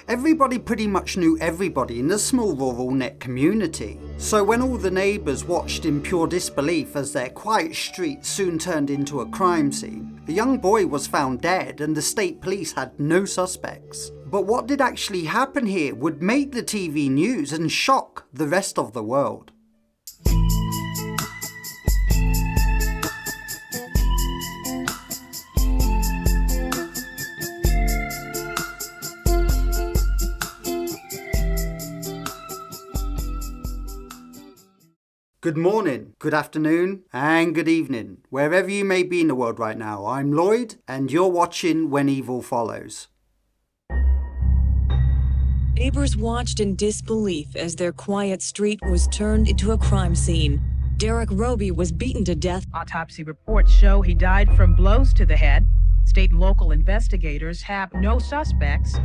Everybody pretty much knew everybody in the small rural net community. So when all the neighbours watched in pure disbelief as their quiet street soon turned into a crime scene, the young boy was found dead and the state police had no suspects. But what did actually happen here would make the TV news and shock the rest of the world. Good morning, good afternoon, and good evening. Wherever you may be in the world right now, I'm Lloyd, and you're watching When Evil Follows. Neighbors watched in disbelief as their quiet street was turned into a crime scene. Derek Robie was beaten to death. Autopsy reports show he died from blows to the head. State and local investigators have no suspects.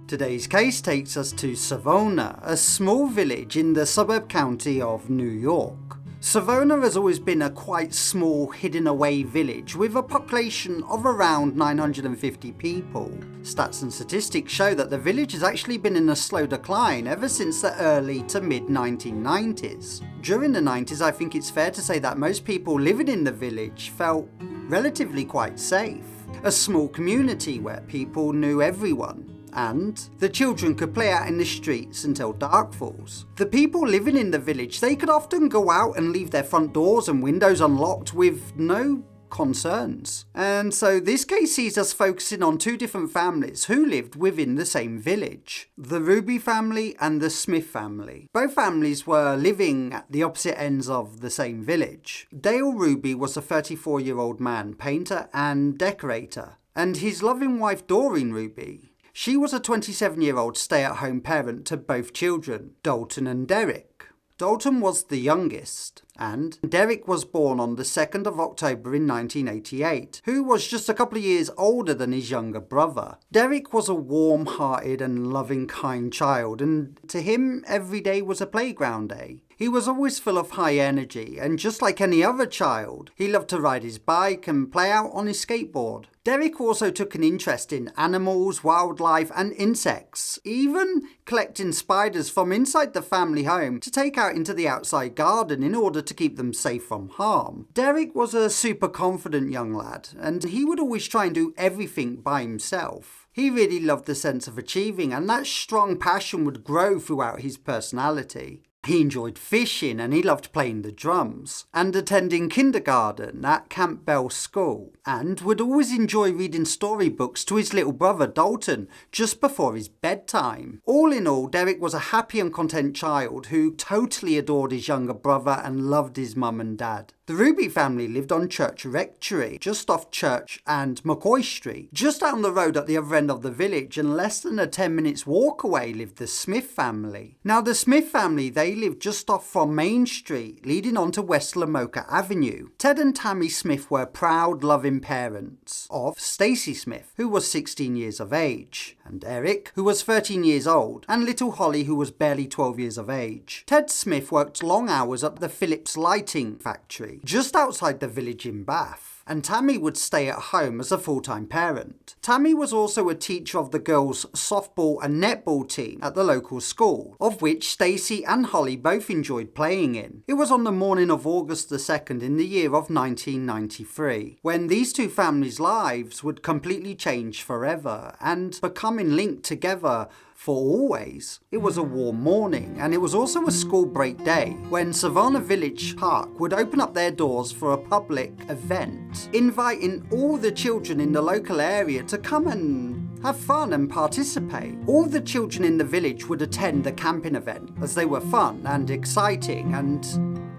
Today's case takes us to Savona, a small village in the suburb county of New York. Savona has always been a quite small, hidden-away village with a population of around 950 people. Stats and statistics show that the village has actually been in a slow decline ever since the early to mid-1990s. During the 90s, I think it's fair to say that most people living in the village felt relatively quite safe. A small community where people knew everyone. And the children could play out in the streets until dark falls. The people living in the village, they could often go out and leave their front doors and windows unlocked with no concerns. And so this case sees us focusing on two different families who lived within the same village. The Robie family and the Smith family. Both families were living at the opposite ends of the same village. Dale Robie was a 34-year-old man, painter and decorator. And his loving wife Doreen Robie, she was a 27-year-old stay-at-home parent to both children, Dalton and Derek. Dalton was the youngest, and Derek was born on the 2nd of October in 1988, who was just a couple of years older than his younger brother. Derek was a warm-hearted and loving, kind child, and to him, every day was a playground day. He was always full of high energy, and just like any other child, he loved to ride his bike and play out on his skateboard. Derek also took an interest in animals, wildlife and insects, even collecting spiders from inside the family home to take out into the outside garden in order to keep them safe from harm. Derek was a super confident young lad, and he would always try and do everything by himself. He really loved the sense of achieving, and that strong passion would grow throughout his personality. He enjoyed fishing and he loved playing the drums and attending kindergarten at Campbell School, and would always enjoy reading storybooks to his little brother Dalton just before his bedtime. All in all, Derek was a happy and content child who totally adored his younger brother and loved his mum and dad. The Robie family lived on Church Rectory, just off Church and McCoy Street. Just down the road at the other end of the village and less than a 10 minutes walk away lived the Smith family. Now the Smith family, they lived just off from Main Street, leading on to West Lamoka Avenue. Ted and Tammy Smith were proud, loving parents of Stacey Smith, who was 16 years of age, and Erik, who was 13 years old, and little Holly, who was barely 12 years of age. Ted Smith worked long hours at the Phillips Lighting factory, just outside the village in Bath, and Tammy would stay at home as a full-time parent. Tammy was also a teacher of the girls' softball and netball team at the local school, of which Stacey and Holly both enjoyed playing in. It was on the morning of August the 2nd in the year of 1993, when these two families' lives would completely change forever and becoming linked together for always. It was a warm morning, and it was also a school break day when Savona Village Park would open up their doors for a public event, inviting all the children in the local area to come and have fun and participate. All the children in the village would attend the camping event as they were fun and exciting, and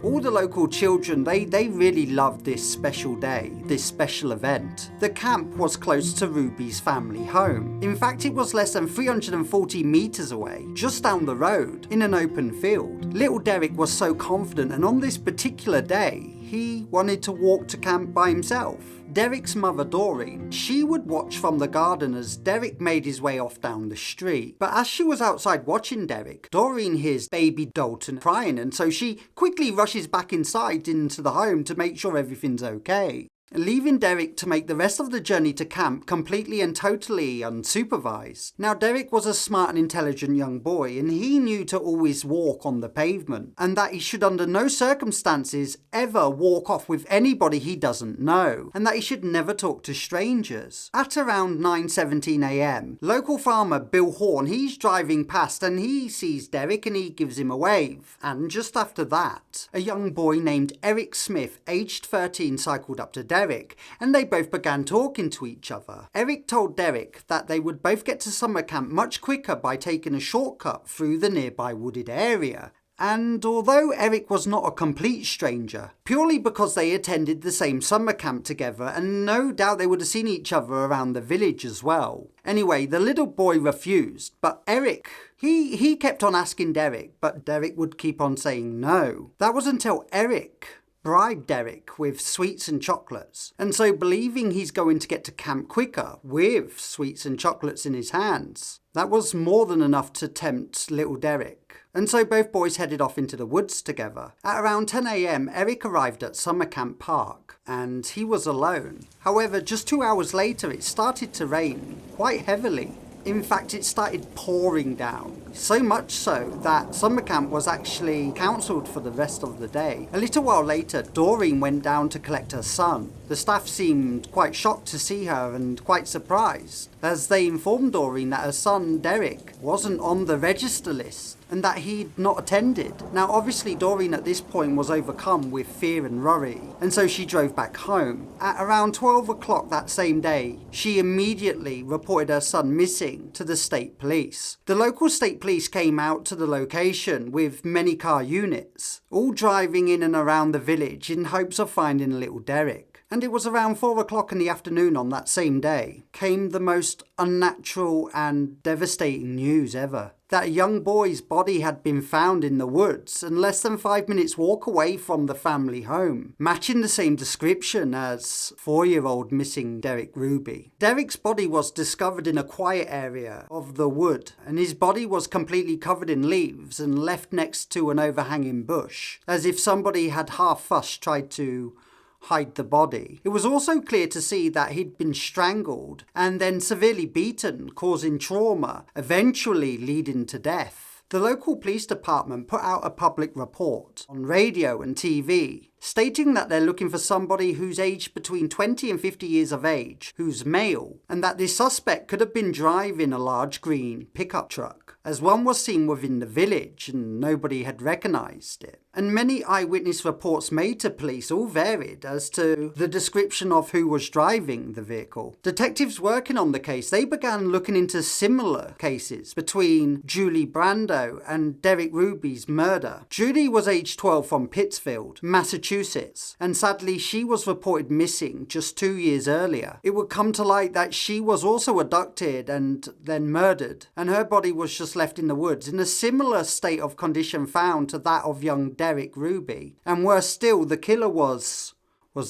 all the local children, they really loved this special day, this special event. The camp was close to Robie's family home. In fact, it was less than 340 metres away, just down the road, in an open field. Little Derek was so confident, and on this particular day, he wanted to walk to camp by himself. Derek's mother Doreen, she would watch from the garden as Derek made his way off down the street. But as she was outside watching Derek, Doreen hears baby Dalton crying, and so she quickly rushes back inside into the home to make sure everything's okay. leaving Derek to make the rest of the journey to camp completely and totally unsupervised. Now, Derek was a smart and intelligent young boy, and he knew to always walk on the pavement, and that he should under no circumstances ever walk off with anybody he doesn't know, and that he should never talk to strangers. At around 9:17 a.m, local farmer Bill Horn, he's driving past and he sees Derek and he gives him a wave. And just after that, a young boy named Erik Smith, aged 13, cycled up to Derek, and they both began talking to each other. Erik told Derek that they would both get to summer camp much quicker by taking a shortcut through the nearby wooded area. And although Erik was not a complete stranger, purely because they attended the same summer camp together and no doubt they would have seen each other around the village as well. Anyway, the little boy refused, but Erik, he kept on asking Derek, but Derek would keep on saying no. That was until Erik bribed Derek with sweets and chocolates, and so believing he's going to get to camp quicker with sweets and chocolates in his hands, that was more than enough to tempt little Derek. And so both boys headed off into the woods together. At around 10 a.m, Erik arrived at Summer Camp Park, and he was alone. However, just 2 hours later it started to rain, quite heavily. In fact, it started pouring down, so much so that summer camp was actually cancelled for the rest of the day. A little while later, Doreen went down to collect her son. The staff seemed quite shocked to see her and quite surprised, as they informed Doreen that her son, Derek, wasn't on the register list and that he'd not attended. Now obviously Doreen at this point was overcome with fear and worry, and so she drove back home. At around 12 o'clock that same day, she immediately reported her son missing to the state police. The local state police came out to the location with many car units, all driving in and around the village in hopes of finding little Derek. And it was around 4 o'clock in the afternoon on that same day came the most unnatural and devastating news ever. That a young boy's body had been found in the woods and less than 5 minutes walk away from the family home, matching the same description as 4-year-old missing Derek Robie. Derek's body was discovered in a quiet area of the wood, and his body was completely covered in leaves and left next to an overhanging bush, as if somebody had half-fussed tried to hide the body. It was also clear to see that he'd been strangled and then severely beaten, causing trauma, eventually leading to death. The local police department put out a public report on radio and TV, stating that they're looking for somebody who's aged between 20 and 50 years of age, who's male, and that this suspect could have been driving a large green pickup truck, as one was seen within the village and nobody had recognised it. And many eyewitness reports made to police all varied as to the description of who was driving the vehicle. Detectives working on the case, they began looking into similar cases between Julie Brando and Derek Robie's murder. Julie was aged 12 from Pittsfield, Massachusetts, and sadly she was reported missing just 2 years earlier. It would come to light that she was also abducted and then murdered, and her body was just left in the woods in a similar state of condition found to that of young Derek Robie. And worse still, the killer was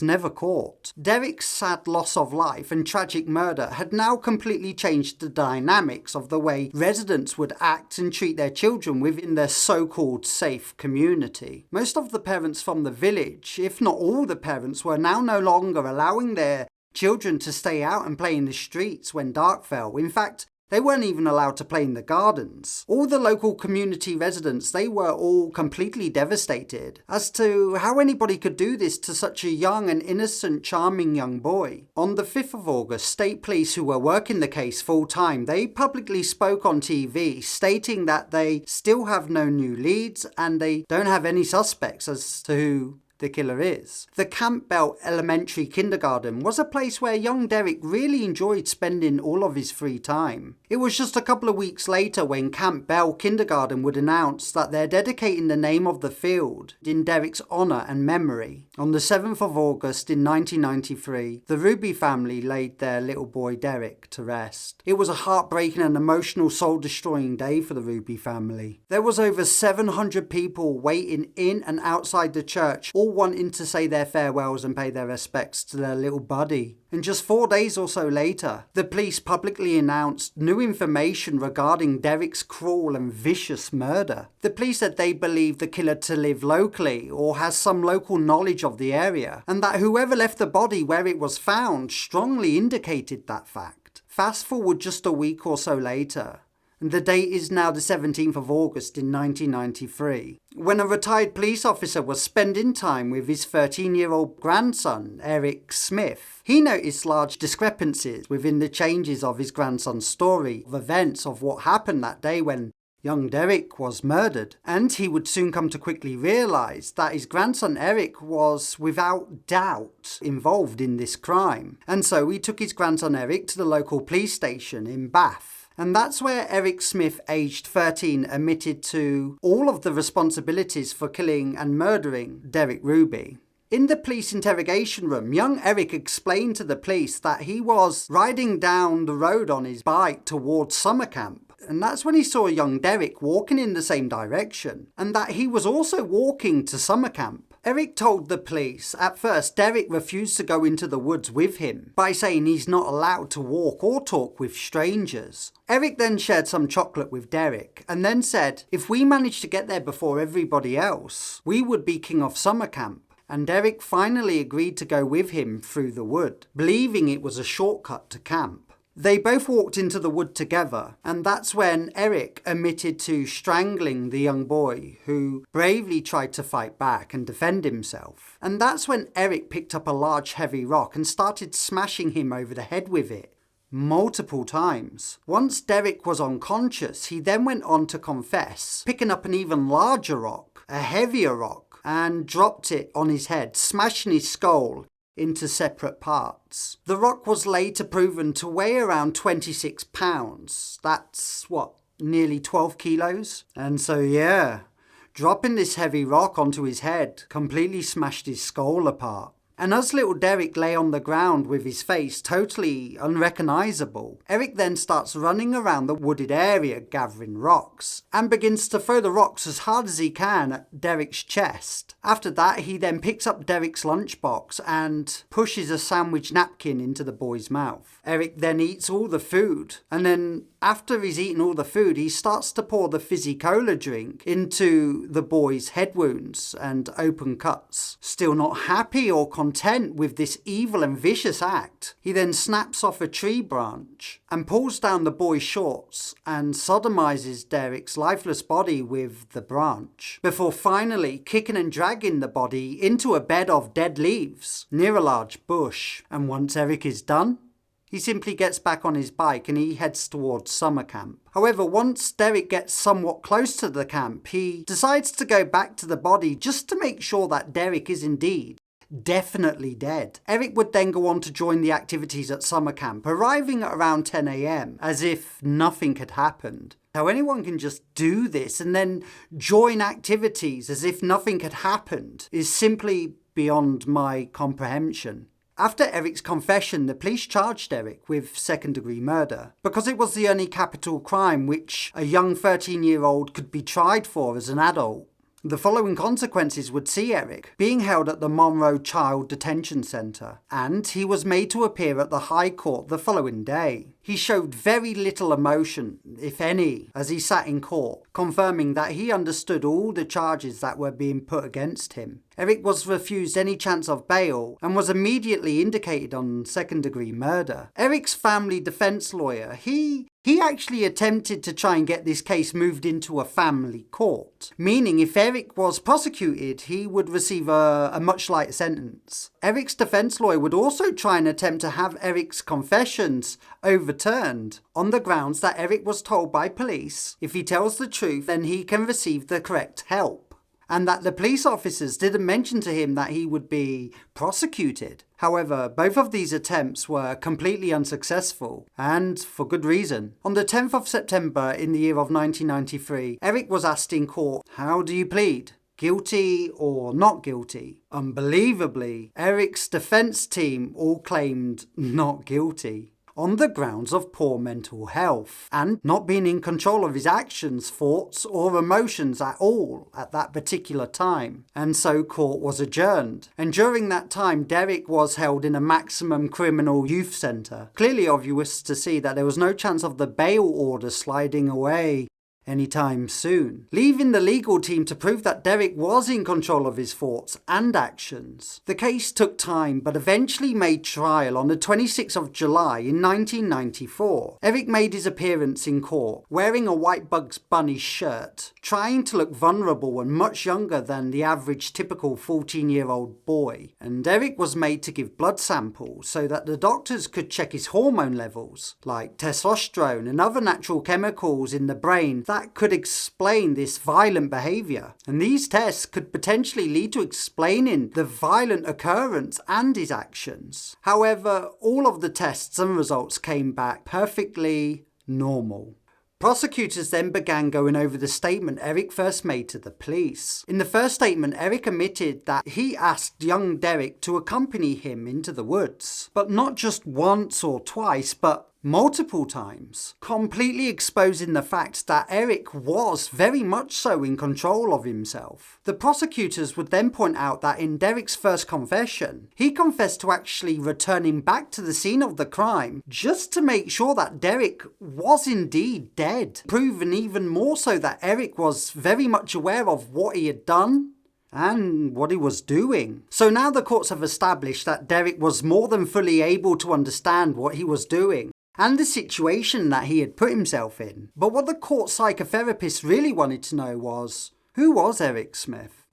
never caught. Derek's sad loss of life and tragic murder had now completely changed the dynamics of the way residents would act and treat their children within their so-called safe community. Most of the parents from the village, if not all the parents, were now no longer allowing their children to stay out and play in the streets when dark fell. In fact, they weren't even allowed to play in the gardens. All the local community residents, they were all completely devastated as to how anybody could do this to such a young and innocent, charming young boy. On the 5th of August, state police who were working the case full time, they publicly spoke on TV stating that they still have no new leads and they don't have any suspects as to who the killer is. The Campbell Elementary Kindergarten was a place where young Derek really enjoyed spending all of his free time. It was just a couple of weeks later when Campbell Kindergarten would announce that they're dedicating the name of the field in Derek's honour and memory. On the 7th of August in 1993, the Robie family laid their little boy Derek to rest. It was a heartbreaking and emotional, soul-destroying day for the Robie family. There was over 700 people waiting in and outside the church, all all wanting to say their farewells and pay their respects to their little buddy. And just 4 days or so later, the police publicly announced new information regarding Derek's cruel and vicious murder. The police said they believe the killer to live locally or has some local knowledge of the area, and that whoever left the body where it was found strongly indicated that fact. Fast forward just a week or so later, and the date is now the 17th of August in 1993, when a retired police officer was spending time with his 13-year-old grandson, Erik Smith. He noticed large discrepancies within the changes of his grandson's story of events of what happened that day when young Derek was murdered, and he would soon come to quickly realise that his grandson Erik was without doubt involved in this crime. And so he took his grandson Erik to the local police station in Bath. And that's where Erik Smith, aged 13, admitted to all of the responsibilities for killing and murdering Derek Robie. In the police interrogation room, young Erik explained to the police that he was riding down the road on his bike towards summer camp. And that's when he saw young Derek walking in the same direction, and that he was also walking to summer camp. Erik told the police at first Derek refused to go into the woods with him by saying he's not allowed to walk or talk with strangers. Erik then shared some chocolate with Derek and then said if we managed to get there before everybody else, we would be king of summer camp. And Derek finally agreed to go with him through the wood, believing it was a shortcut to camp. They both walked into the wood together, and that's when Erik admitted to strangling the young boy, who bravely tried to fight back and defend himself. And that's when Erik picked up a large heavy rock and started smashing him over the head with it, multiple times. Once Derek was unconscious, he then went on to confess, picking up an even larger rock, a heavier rock, and dropped it on his head, smashing his skull into separate parts. The rock was later proven to weigh around 26 pounds. That's, nearly 12 kilos? And so yeah, dropping this heavy rock onto his head completely smashed his skull apart. And as little Derek lay on the ground with his face totally unrecognisable, Erik then starts running around the wooded area gathering rocks, and begins to throw the rocks as hard as he can at Derek's chest. After that, he then picks up Derek's lunchbox and pushes a sandwich napkin into the boy's mouth. Erik then eats all the food, and then after he's eaten all the food, he starts to pour the fizzy cola drink into the boy's head wounds and open cuts. Still not happy or content with this evil and vicious act, he then snaps off a tree branch and pulls down the boy's shorts and sodomizes Derek's lifeless body with the branch, before finally kicking and dragging the body into a bed of dead leaves near a large bush. And once Erik is done, he simply gets back on his bike and he heads towards summer camp. However, once Derek gets somewhat close to the camp, he decides to go back to the body just to make sure that Derek is indeed definitely dead. Erik would then go on to join the activities at summer camp, arriving at around 10 AM, as if nothing had happened. How anyone can just do this and then join activities as if nothing had happened is simply beyond my comprehension. After Erik's confession, the police charged Erik with second-degree murder, because it was the only capital crime which a young 13-year-old could be tried for as an adult. The following consequences would see Erik being held at the Monroe Child Detention Centre, and he was made to appear at the High Court the following day. He showed very little emotion, if any, as he sat in court, confirming that he understood all the charges that were being put against him. Erik was refused any chance of bail and was immediately indicated on second-degree murder. Erik's family defence lawyer, he actually attempted to try and get this case moved into a family court, meaning if Erik was prosecuted, he would receive a much lighter sentence. Erik's defence lawyer would also try and attempt to have Erik's confessions overturned on the grounds that Erik was told by police if he tells the truth, then he can receive the correct help, and that the police officers didn't mention to him that he would be prosecuted. However, both of these attempts were completely unsuccessful, and for good reason. On the 10th of September in the year of 1993, Erik was asked in court, "How do you plead? Guilty or not guilty?" Unbelievably, Erik's defence team all claimed not guilty. on the grounds of poor mental health and not being in control of his actions, thoughts or emotions at all at that particular time. And so court was adjourned. And during that time, Derek was held in a maximum criminal youth centre. Clearly obvious to see that there was no chance of the bail order sliding away anytime soon, leaving the legal team to prove that Derek was in control of his thoughts and actions. The case took time, but eventually made trial on the 26th of July in 1994. Erik made his appearance in court, wearing a white Bugs Bunny shirt, trying to look vulnerable and much younger than the average typical 14-year-old boy. And Erik was made to give blood samples so that the doctors could check his hormone levels, like testosterone and other natural chemicals in the brain that could explain this violent behaviour. And these tests could potentially lead to explaining the violent occurrence and his actions. However, all of the tests and results came back perfectly normal. Prosecutors then began going over the statement Erik first made to the police. In the first statement, Erik admitted that he asked young Derek to accompany him into the woods, but not just once or twice, but multiple times, completely exposing the fact that Erik was very much so in control of himself. The prosecutors would then point out that in Derek's first confession, he confessed to actually returning back to the scene of the crime just to make sure that Derek was indeed dead, proving even more so that Erik was very much aware of what he had done and what he was doing. So now the courts have established that Derek was more than fully able to understand what he was doing and the situation that he had put himself in. But what the court psychotherapists really wanted to know was, who was Erik Smith?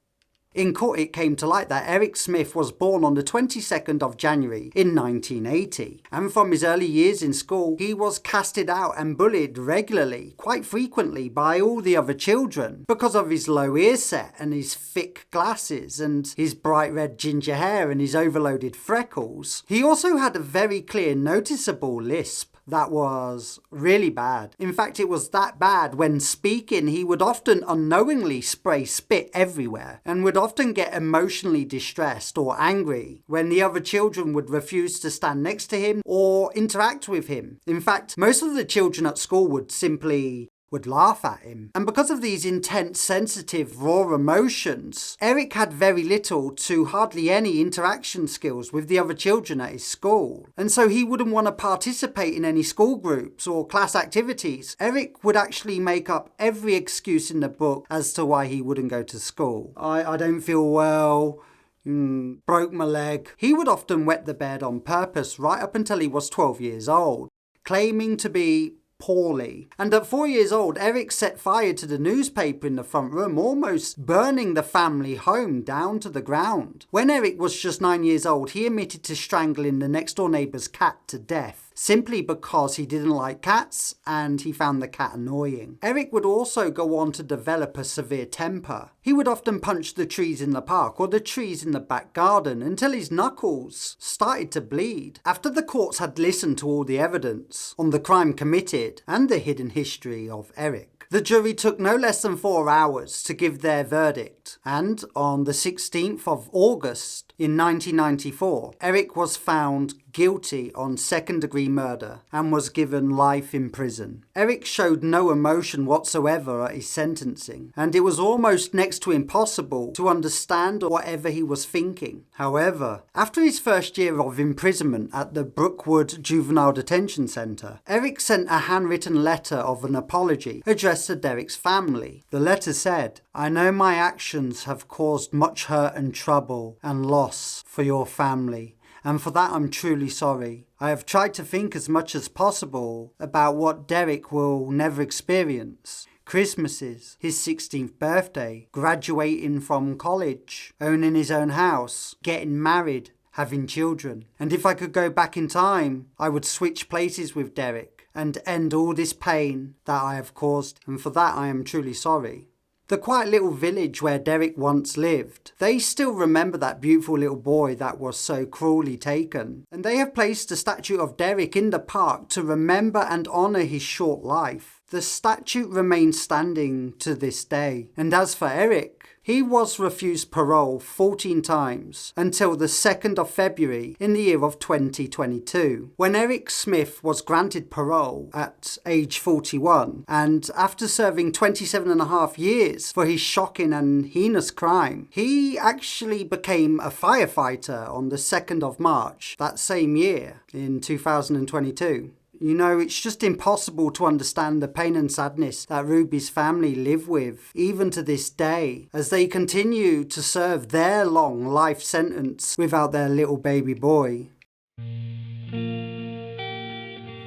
In court it came to light that Erik Smith was born on the 22nd of January in 1980, and from his early years in school he was casted out and bullied regularly, quite frequently, by all the other children because of his low ear set and his thick glasses and his bright red ginger hair and his overloaded freckles. He also had a very clear noticeable lisp that was really bad. In fact, it was that bad when speaking he would often unknowingly spray spit everywhere and would often get emotionally distressed or angry when the other children would refuse to stand next to him or interact with him. In fact, most of the children at school would laugh at him. And because of these intense, sensitive, raw emotions, Erik had very little to hardly any interaction skills with the other children at his school. And so he wouldn't want to participate in any school groups or class activities. Erik would actually make up every excuse in the book as to why he wouldn't go to school. I don't feel well. Broke my leg. He would often wet the bed on purpose right up until he was 12 years old, claiming to be poorly. And at 4 years old, Erik set fire to the newspaper in the front room, almost burning the family home down to the ground. When Erik was just 9 years old, he admitted to strangling the next door neighbour's cat to death, simply because he didn't like cats and he found the cat annoying. Erik would also go on to develop a severe temper. He would often punch the trees in the park or the trees in the back garden until his knuckles started to bleed. After the courts had listened to all the evidence on the crime committed and the hidden history of Erik, the jury took no less than 4 hours to give their verdict, and on the 16th of August in 1994, Erik was found guilty on second-degree murder and was given life in prison. Erik showed no emotion whatsoever at his sentencing, and it was almost next to impossible to understand whatever he was thinking. However, after his first year of imprisonment at the Brookwood Juvenile Detention Centre, Erik sent a handwritten letter of an apology addressed to Derek's family. The letter said, "I know my actions have caused much hurt and trouble and loss for your family, and for that I'm truly sorry. I have tried to think as much as possible about what Derek will never experience. Christmases, his 16th birthday, graduating from college, owning his own house, getting married, having children. And if I could go back in time, I would switch places with Derek and end all this pain that I have caused, and for that I am truly sorry." The quiet little village where Derek once lived, they still remember that beautiful little boy that was so cruelly taken. And they have placed a statue of Derek in the park to remember and honour his short life. The statute remains standing to this day, and as for Erik, he was refused parole 14 times until the 2nd of February in the year of 2022, when Erik Smith was granted parole at age 41, and after serving 27.5 years for his shocking and heinous crime, he actually became a firefighter on the 2nd of March that same year in 2022. You know, it's just impossible to understand the pain and sadness that Robie's family live with, even to this day, as they continue to serve their long life sentence without their little baby boy.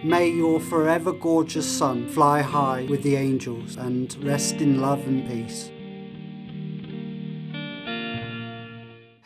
May your forever gorgeous son fly high with the angels and rest in love and peace.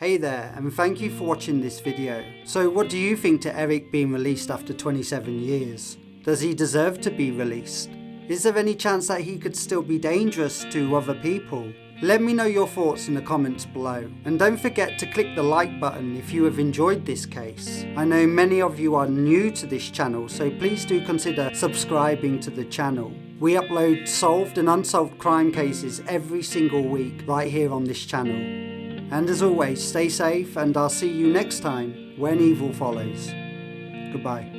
Hey there, and thank you for watching this video. So what do you think to Erik being released after 27 years? Does he deserve to be released? Is there any chance that he could still be dangerous to other people? Let me know your thoughts in the comments below. And don't forget to click the like button if you have enjoyed this case. I know many of you are new to this channel, so please do consider subscribing to the channel. We upload solved and unsolved crime cases every single week right here on this channel. And as always, stay safe, and I'll see you next time when evil follows. Goodbye.